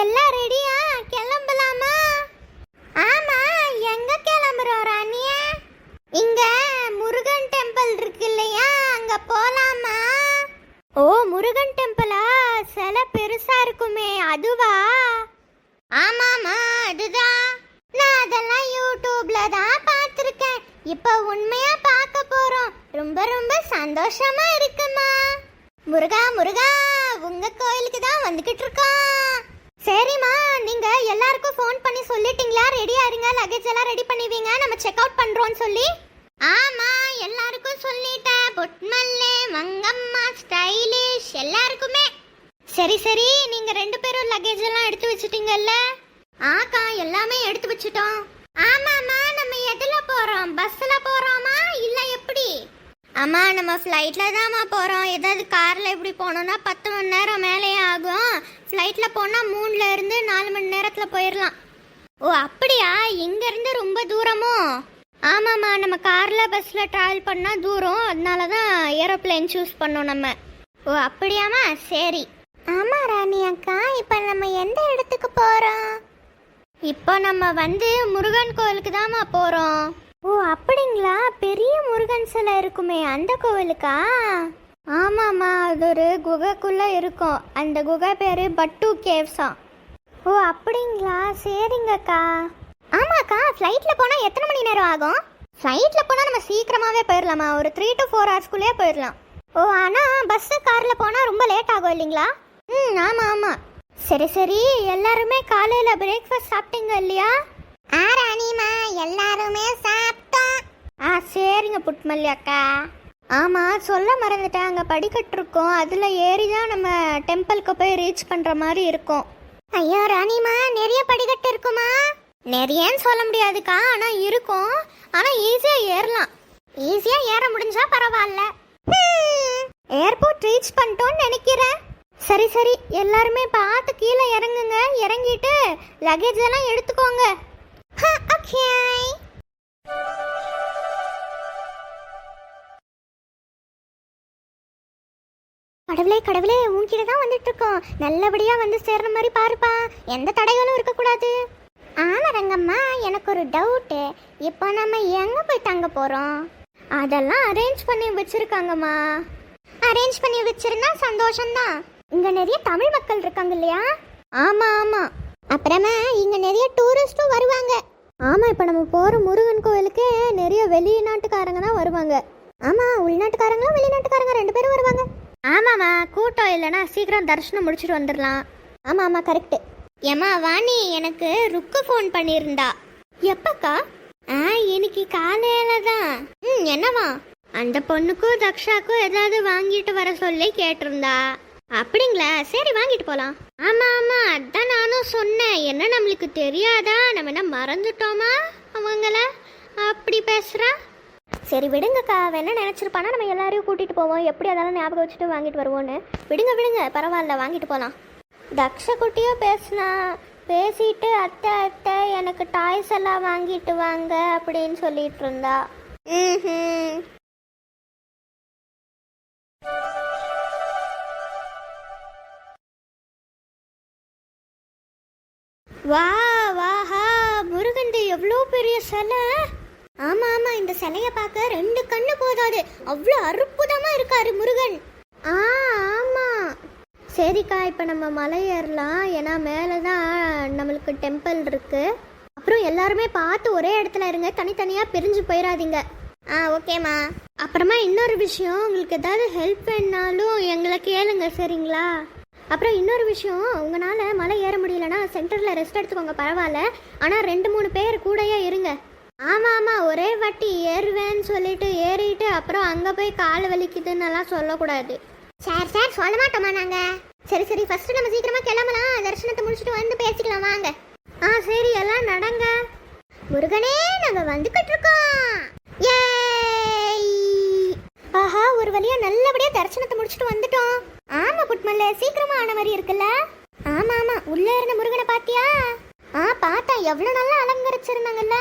எல்லாம் ரெடியா? கிளம்பலாமா? ஆமா, எங்க கிளம்புறோம் ராணியா? இங்க முருகன் டெம்பிள் இருக்கு இல்லையா, அங்க போலாமா? ஓ, முருகன் டெம்பிளா? சிலை பெருசா இருக்குமே, அதுவா? ஆமாமா, அதுதான். நான் அதெல்லாம் யூடியூப்ல தான் பார்த்திருக்கேன். இப்ப உண்மையா பார்க்க போறோம். ரொம்ப ரொம்ப சந்தோஷமா இருக்குமா. முருகா முருகா, உங்க கோயிலுக்கு தான் வந்துகிட்டு இருக்கோம். சரிம்மா, நீங்க எல்லாருக்கும் ஃபோன் பண்ணி சொல்லிட்டீங்களா? ரெடியா இருங்க, லக்கேஜ் எல்லாம் ரெடி பண்ணுவீங்க, நம்ம செக் அவுட் பண்றோம்னு சொல்லி. ஆமா, எல்லாருக்கும் சொல்லிட்டேன். பொட்மல்லே, மங்கம்மா, ஸ்டைலிஷ் எல்லாருக்குமே. சரி சரி, நீங்க 2 பேரும் லக்கேஜ் எல்லாம் எடுத்து வச்சிட்டீங்கல்ல? ஆக்கா, எல்லாமே எடுத்து வச்சிட்டோம். ஆமாமா, நம்ம எதுல போறோம்? பஸ்ல போறோமா இல்ல எப்படி? அம்மா, நம்ம ஃப்ளைட்ல தான்மா போறோம். ஏதாவது கார்ல இப்படி போனோம்னா 10 மணி நேரம் மேலே ஆகும். ஃப்ளைட்ல போனா 3ல இருந்து 4 மணி நேரத்துல போயிடலாம். ஓ அப்படியா? இங்க இருந்து ரொம்ப தூரமோ? ஆமாம்மா, நம்ம கார்ல பஸ்ல டிராவல் பண்ணா தூரம், அதனால தான் ஏரோப்ளேன் சூஸ் பண்ணோம் நம்ம. ஓ அப்படியாம்மா, சரி. ஆமா ராணி அக்கா, இப்போ நம்ம எந்த இடத்துக்கு போறோம்? இப்போ நம்ம முருகன் கோயிலுக்கு தான்மா போறோம். ஓ அப்படிங்களா? பெரிய முருகன் சிலை இருக்குமே, அந்த கோவிலுக்கா? ஆமாம்மா, அது ஒரு குகைக்குள்ள இருக்கும். அந்த குகை பேரு பட்டு கேவ்ஸா. ஓ அப்படிங்களா? சரிங்கக்கா. ஆமாக்கா, ஃப்ளைட்ல போனா எத்தனை மணி நேரம் ஆகும்? ஃப்ளைட்ல போனா நம்ம சீக்கிரமாவே போயிடலாமா, ஒரு 3 to 4 ஹவர்ஸ்க்குள்ளே போயிடலாம். ஓ, ஆனா பஸ் கார்ல போனா ரொம்ப லேட் ஆகும் இல்லைங்களா? ஆமா ஆமா. சரி சரி, எல்லாருமே காலையில பிரேக்ஃபாஸ்ட் சாப்பிட்டீங்க இல்லையா? ராணிமா, எல்லாருமே சாப்பிட்டோம். சரிங்க புட்மல்லி அக்கா. ஆமா, சொல்ல மறந்துட்டேன், அங்க படிக்கட்டு இருக்கும், அதுல ஏறி தான் நம்ம டெம்பிளுக்கு போய் ரீச் பண்ற மாதிரி இருக்கும். ஐயோ ராணிமா, நிறைய படிக்கட்டு இருக்குமா? நிறையன்னு சொல்ல முடியாதுக்கா, ஆனா இருக்கும். ஆனா ஈஸியா ஏறலாம். ஈஸியா ஏற முடிஞ்சா பரவாயில்ல. ஏர்போர்ட் ரீச் பண்ணிட்டோம்னு நினைக்கிறேன். சரி சரி, எல்லாருமே பார்த்து கீழே இறங்குங்க. இறங்கிட்டு லக்கேஜ் எல்லாம் எடுத்துக்கோங்க. ஓகே. கடவுளே கடவுளே, உன்கிட்ட தான் வந்துட்டு இருக்கோம். நல்லபடியா வந்து சேர்ற மாதிரி பாருப்பா, எந்த தடைகளும் இருக்கக்கூடாது. ஆமா ரங்கம்மா, எனக்கு ஒரு டவுட்டு. இப்போ நம்ம எங்க போய் தங்க போறோம்? அதெல்லாம் அரேஞ்ச் பண்ணி வச்சிருக்காங்கம்மா. அரேஞ்ச் பண்ணி வச்சிருந்தா சந்தோஷம்தான். இங்க நிறைய தமிழ் மக்கள் இருக்காங்க இல்லையா? ஆமா ஆமா. அப்புறமா இங்க நிறைய டூரிஸ்டும் வருவாங்க. ஆமா, இப்போ நம்ம போற முருகன் கோயிலுக்கு நிறைய வெளிநாட்டுக்காரங்க தான் வருவாங்க. ஆமா, உள்நாட்டுக்காரங்களும் வெளிநாட்டுக்காரங்க 2 பேரும் வருவாங்க. ஆமாம்மா, கூட்டம் இல்லைன்னா சீக்கிரம் தரிசனம் முடிச்சுட்டு வந்துடலாம். ஆமா ஆமா, கரெக்ட். ஏமா வாணி, எனக்கு ருக்கு ஃபோன் பண்ணியிருந்தா. எப்பக்கா? இன்னைக்கு காலையில தான். என்னவா? அந்த பொண்ணுக்கும் தக்ஷாக்கும் ஏதாவது வாங்கிட்டு வர சொல்லி கேட்டிருந்தா. அப்படிங்களா? சரி, வாங்கிட்டு போலாம். ஆமா ஆமா, அதான் நானும் சொன்னேன். என்ன நம்மளுக்கு தெரியாதா? நம்ம என்ன மறந்துட்டோமா அவங்கள? அப்படி பேசுறா. சரி விடுங்கக்கா, வேணா நினைச்சிருப்பானா நம்ம எல்லாரையும் கூட்டிட்டு போவோம். எப்படி அதெல்லாம் ஞாபகம் வச்சுட்டு வாங்கிட்டு வருவோன்னு. விடுங்க விடுங்க, பரவாயில்ல, வாங்கிட்டு போலாம். தக்ஷ குட்டியும் பேசிட்டு அத்தை அத்தை எனக்கு டாய்ஸ் எல்லாம் வாங்கிட்டு வாங்க அப்படின்னு சொல்லிட்டு இருந்தா. வா வாஹா, முருகன் எவ்வளோ பெரிய சிலை. ஆமா ஆமா, இந்த சிலையை பார்க்க 2 கண்ணு போதாது, அவ்வளோ அற்புதமா இருக்காரு முருகன். ஆமா. சரிக்கா, இப்போ நம்ம மலை ஏறலாம். ஏன்னா மேலே தான் நம்மளுக்கு டெம்பிள் இருக்கு. அப்புறம் எல்லாருமே பார்த்து ஒரே இடத்துல இருங்க, தனித்தனியாக பிரிஞ்சு போயிடாதீங்க. ஓகேம்மா. அப்புறமா இன்னொரு விஷயம், உங்களுக்கு ஏதாவது ஹெல்ப் வேணாலும் எங்களை கேளுங்க, சரிங்களா? அப்புறம் இன்னொரு விஷயம், உங்களால் மலை ஏற முடியலன்னா சென்டரில் ரெஸ்ட் எடுத்துக்கோங்க, பரவாயில்ல. ஆனால் 2-3 பேர் கூடயே இருங்க. ஆமாம் ஆமாம், ஒரே வாட்டி ஏறுவேன்னு சொல்லிட்டு ஏறிட்டு அப்புறம் அங்கே போய் கால் வலிக்குதுன்னு எல்லாம் சொல்லக்கூடாது. சார் சார், சொல்ல மாட்டோமா நாங்கள். சரி சரி, ஃபர்ஸ்ட் நம்ம சீக்கிரமாக கிளம்பலாம். தரிசனத்தை முடிச்சுட்டு வந்து பேசிக்கலாம் வாங்க. சரி, எல்லாம் நடங்க. முருகனே, நாங்கள் வந்துக்கிட்டு இருக்கோம். ஆஹா, ஒரு வழியா நல்லபடியா தரிசனத்தை முடிச்சுட்டு வந்துட்டோம். ஆமா புட்மல்ல, சீக்கிரமா ஆன மாதிரி இருக்குல்ல? ஆமா ஆமா, உள்ள இருந்த முருகனை பாத்தியா? பார்த்தா, எவ்வளவு நல்லா அலங்கரிச்சிருந்தாங்கல்ல.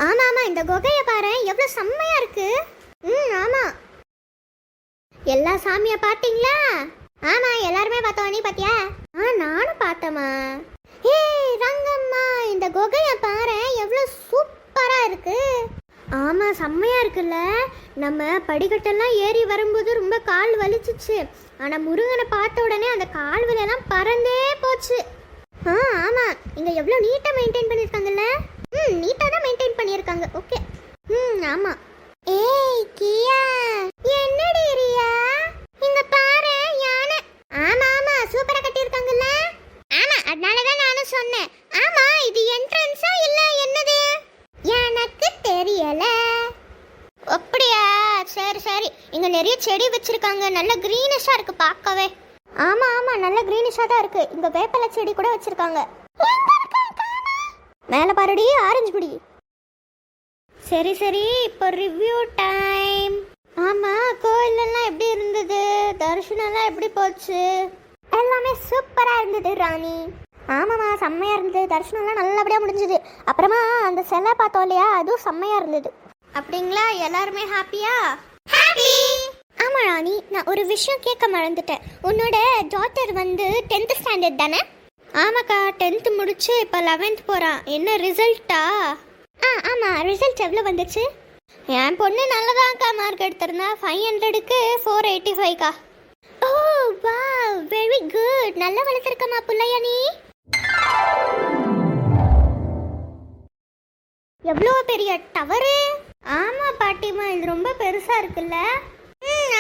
ஆமா ஆமா, இந்த குகைய பாரு, எவ்வளவு செம்மையா இருக்கு. ஆமா. எல்லா சாமிய பாத்தீங்களா? ஆமா, எல்லாருமே பார்த்தோம். நீ பாத்தியா? நானும் பார்த்தமா. இருக்கு. ஆமா செம்மையா இருக்குல்ல. நம்ம படிக்கட்டெல்லாம் ஏறி வரும்போது ரொம்ப கால் வலிச்சிச்சு. ஆனா முருகனை பார்த்த உடனே அந்த கால் வலியெல்லாம் பறந்தே போச்சு. ஆமா இங்க எவ்வளவு நீட்டா மெயின்டைன் பண்ணிருக்காங்கல்ல. நீட்டா தான் மெயின்டைன் பண்ணிருக்காங்க. ஓகே. ஆமா. ஏய் கியா, என்னடி ரியா? இங்க பாரு யானை. ஆமா ஆமா சூப்பரா கட்டிருக்காங்கல்ல. ஆமா அதனால தான் நானும் சொன்னேன். ஆமா இது என்ட்ரன்ஸா இல்ல என்னது? எனக்கு தெரியல. அப்படியா? சரி சரி. இங்க நிறைய செடி வச்சிருக்காங்க. நல்ல கிரீனிஷா இருக்கு பார்க்கவே. ஆமா ஆமா நல்ல கிரீனிஷா தான் இருக்கு. இங்க வேப்பலை செடி கூட வச்சிருக்காங்க. மேல பாருடி ஆரஞ்சு பிடி. சரி சரி இப்போ ரிவ்யூ டைம். ஆமா கோயிலெல்லாம் எப்படி இருந்தது? தரிசனம்லாம் எப்படி போச்சு? எல்லாமே சூப்பரா இருந்தது ராணி. ஆமாம்மா செம்மையா இருந்தது. தரிசனம்லாம் நல்லபடியா முடிஞ்சது. அப்புறமா அந்த சிலை பார்த்தோம் இல்லையா, அதுவும் செம்மையா இருந்தது. அப்படிங்களா? எல்லாருமே ஹாப்பியா? ஹாப்பி. ஆமா ராணி, நான் ஒரு விஷயம் கேட்க மறந்துட்டேன். உன்னோட டாட்டர் வந்து 10th ஸ்டாண்டர்ட் தானே? ஆமாக்கா 10th முடிச்சு இப்போ 11th போறான். என்ன ரிசல்ட்டா? ஆமா ரிசல்ட் எவ்வளோ வந்துச்சு? என் பொண்ணு நல்லதாக்கா மார்க் எடுத்திருந்தா. 500க்கு 485கா. Oh wow very good. நல்லா வளர்த்துருக்கமா புள்ளையா நீ. எவ்வளோ பெரிய டவரு. ஆமா பாட்டிமா இது ரொம்ப பெருசா இருக்குல்ல.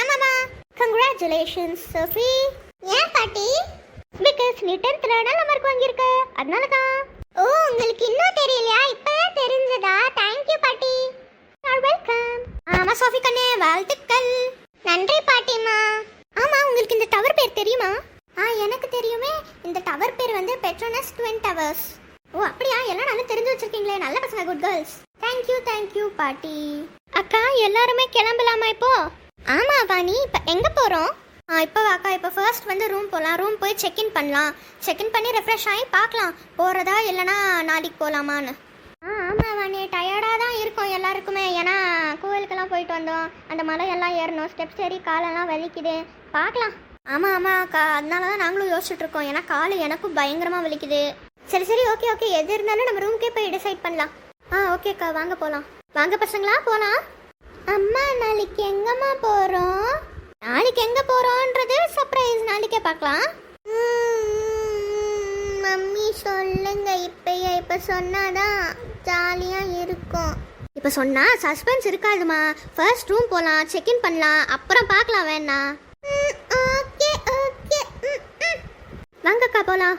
ஆமாமா கங்க்ராச்சுலேஷன்ஸ் சோஃபி. ஏன் பாட்டி? பிகாஸ் நீ 10th நல்ல மார்க் வாங்கியிருக்க, அதனால தான். ஓ உங்களுக்கு இன்னும் தெரியலையா? இப்பதான் தெரிஞ்சதா? தேங்க்யூ பாட்டி. You welcome. ஆமா சோஃபி கண்ணே வாழ்த்துக்கள். நன்றி பாட்டிமா. ஆமா உங்களுக்கு இந்த டவர் பேர் தெரியுமா? எனக்கு தெரியுமே. இந்த டவர் பேர் வந்து பெட்ரோனஸ் ட்வின் டவர்ஸ். ஓ அப்படியா? எல்லாம் நல்லா தெரிஞ்சு வச்சிருக்கீங்களே. நல்ல பசங்க, குட் கேர்ள்ஸ். தேங்க்யூ பாட்டி. அக்கா எல்லாருமே கிளம்பலாமா இப்போ? ஆமா வாணி இப்போ எங்கே போகிறோம்? இப்போ அக்கா இப்போ ஃபர்ஸ்ட் வந்து ரூம் போகலாம். ரூம் போய் செக்இன் பண்ணலாம். செக்இன் பண்ணி ரெஃப்ரெஷ் ஆகி பார்க்கலாம் போகிறதா இல்லைனா நாளைக்கு போகலாமான்னு. ஆமாம் வாணி டயர்டாக தான் இருக்கும் எல்லாருக்குமே. ஏன்னா கோவிலுக்கெல்லாம் போயிட்டு வந்தோம். அந்த மலையெல்லாம் ஏறணும். ஸ்டெப்ஸ் ஏறி காலெல்லாம் வலிக்குது. பார்க்கலாம். ஆமாம் அக்கா அதனால தான் நாங்களும் யோசிச்சுட்டு இருக்கோம். ஏன்னா கால் எனக்கும் பயங்கரமாக வலிக்குது. சரி ஓகே எது இருந்தாலும் நம்ம ரூம்க்கே போய் டிசைட் பண்ணலாம். ஓகேக்கா வாங்க போகலாம். வாங்க பசங்களா போகலாம். அம்மா நாளைக்கு எங்கம்மா போகிறோம்? நாளைக்கு எங்கே போகிறோன்றது சர்ப்ரைஸ். நாளைக்கே பார்க்கலாம். மம்மி சொல்லுங்க இப்பயே. இப்போ சொன்னாதான் ஜாலியாக இருக்கும். இப்போ சொன்னால் சஸ்பென்ஸ் இருக்காதுமா. ஃபர்ஸ்ட் ரூம் போகலாம், செக்இன் பண்ணலாம், அப்புறம் பார்க்கலாம் வேணா. ஓகே வாங்கக்கா போகலாம்.